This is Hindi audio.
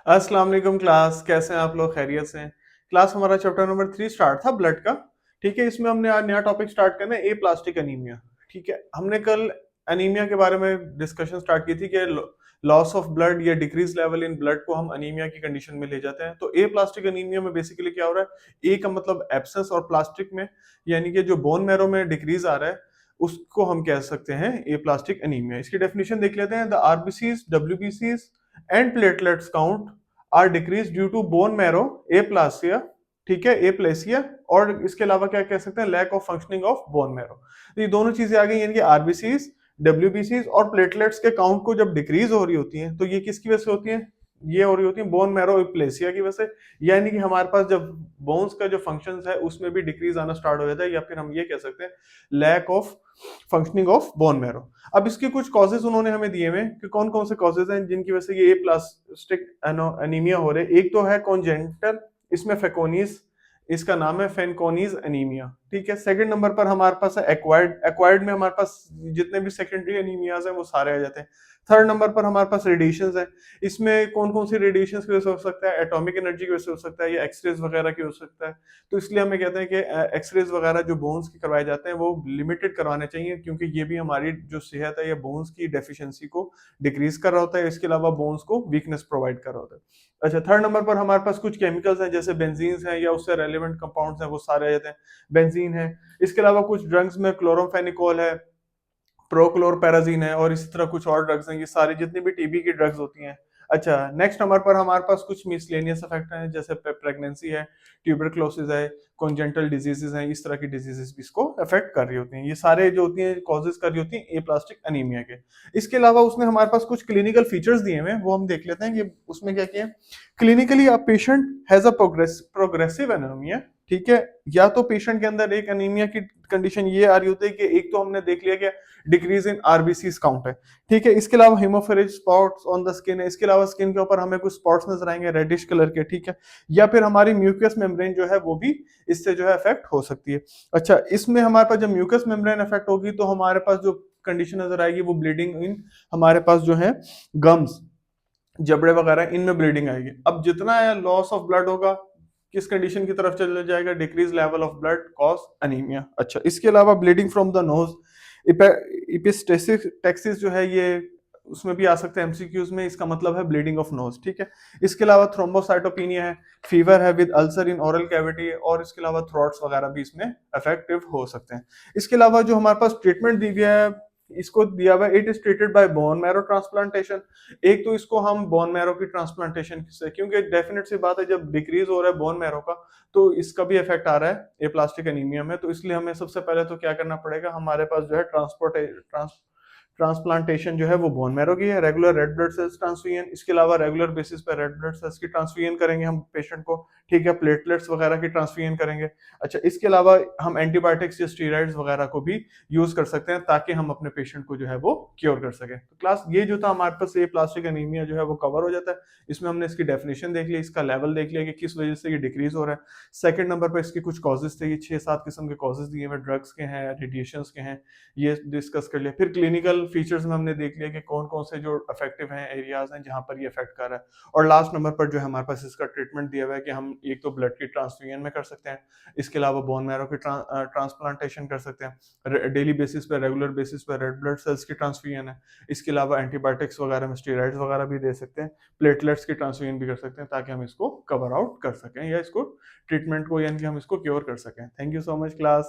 अस्सलाम वालेकुम क्लास, कैसे हैं आप लोग? खैरियत से हैं? क्लास हमारा चैप्टर नंबर 3 स्टार्ट था ब्लड का। ठीक है, इसमें हमने आज नया टॉपिक स्टार्ट करना है, ए प्लास्टिक अनीमिया। ठीक है, हमने कल अनीमिया के बारे में डिस्कशन स्टार्ट की थी कि लॉस ऑफ ब्लड या डिक्रीज लेवल इन ब्लड को हम अनीमिया की कंडीशन में ले जाते हैं। तो ए प्लास्टिक अनीमिया में बेसिकली क्या हो रहा है, ए का मतलब एब्सेंस और प्लास्टिक में यानी कि जो बोन मैरो में डिक्रीज आ रहा है उसको हम कह सकते हैं ए प्लास्टिक अनीमिया। इसकी डेफिनेशन देख लेते हैं। द आरबीसीज, डब्ल्यूबीसीज and platelets count are decrease due to bone marrow aplasia. ठीक है, एप्लेसिया। और इसके अलावा क्या कह सकते हैं, lack of functioning of bone marrow. तो ये दोनों चीजें आ गई, यानी कि आरबीसीज, डब्ल्यूबीसीज और प्लेटलेट्स के काउंट को जब डिक्रीज हो रही होती है तो ये किसकी वजह से होती है? ये हो रही होती है बोन मैरो एप्लेसिया की वजह से। यानी कि हमारे पास जब बोन्स का जो फंक्शंस है उसमें भी डिक्रीज आना स्टार्ट हो जाता है, या फिर हम ये कह सकते हैं lack of functioning of bone marrow. अब इसके कुछ कॉजेज उन्होंने हमें दिए हुए कि कौन कौन से कॉजेज हैं जिनकी वजह से ये प्लास्टिक एनीमिया हो रहे हैं। एक तो है कॉन्जेंटल, इसमें फेकोनीज, इसका नाम है फेनकोनीज एनीमिया। ठीक है, सेकंड नंबर पर हमारे पास है एक्वायर्ड। एक्वायर्ड में हमारे पास जितने भी सेकेंडरी एनीमियाज हैं वो सारे आ जाते हैं। थर्ड नंबर पर हमारे पास रेडिएशंस है। इसमें कौन कौन सी रेडिएशंस की वजह से हो सकता है? एटॉमिक एनर्जी की वजह से हो सकता है, या एक्सरेज वगैरह की हो सकता है। तो इसलिए हमें कहते हैं कि एक्सरेज वगैरह जो बोन्स की करवाए जाते हैं वो लिमिटेड करवाने चाहिए, क्योंकि ये भी हमारी जो सेहत है या बोन्स की डेफिशिएंसी को डिक्रीज कर रहा होता है। इसके अलावा बोन्स को वीकनेस प्रोवाइड कर रहा होता है। अच्छा, थर्ड नंबर पर हमारे पास कुछ केमिकल्स हैं जैसे बेंजीन्स हैं या उससे रेलेवेंट कंपाउंड्स हैं, वो सारे आ जाते हैं। बेंजीन है, इसके अलावा कुछ ड्रग्स में क्लोरोफेनिकोल है, प्रोक्लोरपेराजीन है, और इसी तरह कुछ और ड्रग्स हैं। ये सारी जितनी भी टीबी की ड्रग्स होती हैं। अच्छा, नेक्स्ट नंबर पर हमारे पास कुछ मिसलेनियस इफेक्ट हैं जैसे प्रेगनेंसी है, ट्यूबरक्लोसिस है, कॉन्जेंटल डिजीजेस हैं। इस तरह की डिजीजेस भी इसको अफेक्ट कर रही होती हैं। ये सारे जो होती हैं कॉजेज कर रही होती हैं ए प्लास्टिक अनीमिया के। इसके अलावा उसने हमारे पास कुछ क्लिनिकल फीचर्स दिए हुए हैं, वो हम देख लेते हैं कि उसमें क्या किया। Clinically a patient has a progressive anaemia. ठीक है, या तो पेशेंट के अंदर एक एनीमिया की कंडीशन ये आ रही होती है कि एक तो हमने देख लिया कि डिक्रीज इन आरबीसी काउंट है। ठीक है, इसके अलावा हेमोफेरेज स्पॉट्स ऑन द स्किन है। इसके अलावा स्किन के ऊपर हमें कुछ स्पॉट्स नजर आएंगे रेडिश कलर के। ठीक है, या फिर हमारी म्यूकस मेम्ब्रेन जो है वो भी इससे जो है अफेक्ट हो सकती है। अच्छा, इसमें हमारे पास जब म्यूकस मेम्ब्रेन अफेक्ट होगी तो हमारे पास जो कंडीशन नजर आएगी वो ब्लीडिंग इन, हमारे पास जो है गम्स, जबड़े वगैरह, इनमें ब्लीडिंग आएगी। अब जितना लॉस ऑफ ब्लड होगा किस कंडीशन की तरफ चला जाएगा? Decrease level of blood cause anaemia. अच्छा, इसके अलावा bleeding from the nose, epistaxis टेक्सिस जो है ये उसमें भी आ सकता है एमसीक्यूज में। इसका मतलब है ब्लीडिंग ऑफ नोज। ठीक है, इसके अलावा थ्रोम्बोसाइटोपिनिया है, फीवर है with ulcer in oral cavity, और इसके अलावा थ्रोट्स वगैरह भी इसमें इफेक्टिव हो सकते हैं। इसके अलावा जो हमारे पास ट्रीटमेंट दी गया है, इसको दिया हुआ it is treated by bone marrow transplantation. एक तो इसको हम बोन मैरो की ट्रांसप्लांटेशन से, क्योंकि डेफिनेट सी बात है जब डिक्रीज हो रहा है बोन मैरो का तो इसका भी इफेक्ट आ रहा है ए प्लास्टिक एनीमिया में। तो इसलिए हमें सबसे पहले तो क्या करना पड़ेगा, हमारे पास जो है ट्रांसप्लांटेशन जो है वो बोन मैरो की है। Regular red blood cells transfusion, इसके अलावा रेगुलर बेसिस पे रेड ब्लड सेल्स की ट्रांसफ्यूजन करेंगे हम पेशेंट को। ठीक है, प्लेटलेट्स वगैरह की ट्रांसफ्यूजन करेंगे। अच्छा, इसके अलावा हम एंटीबायोटिक्स या स्टीरॉइड्स वगैरह को भी यूज कर सकते हैं ताकि हम अपने पेशेंट को जो है वो क्योर कर सके। तो क्लास ये जो था हमारे पास ये प्लास्टिक एनीमिया जो है वो कवर हो जाता है। इसमें हमने इसकी डेफिनेशन देख ली, इसका लेवल देख लिया कि किस वजह से ये डिक्रीज हो रहा है। सेकंड नंबर पर इसके कुछ कॉजेज थे, ये 6-7 किस्म के कॉजेज दिए हुए, ड्रग्स के हैं, रेडिएशन के हैं, ये डिस्कस कर लिया। फिर क्लिनिकल फीचर्स में हमने देख लिया कि कौन कौन से जो इफेक्टिव हैं एरियाज हैं जहां पर ये इफेक्ट कर रहा है। और लास्ट नंबर पर जो है हमारे पास इसका ट्रीटमेंट दिया हुआ है कि हम एक तो ब्लड की ट्रांसफ्यूजन में कर सकते हैं, इसके अलावा बोन मैरो की ट्रांसप्लांटेशन कर सकते हैं, डेली बेसिस पे रेगुलर बेसिस पे रेड ब्लड सेल्स की ट्रांसफ्यूजन है, इसके अलावा एंटीबायोटिक्स वगैरह में स्टेरॉइड्स वगैरह भी दे सकते हैं, प्लेटलेट्स की ट्रांसफ्यूजन भी कर सकते हैं ताकि हम इसको कवर आउट कर सकें या इसको ट्रीटमेंट को यानी कि हम इसको क्योर कर सकें। Thank you so much class.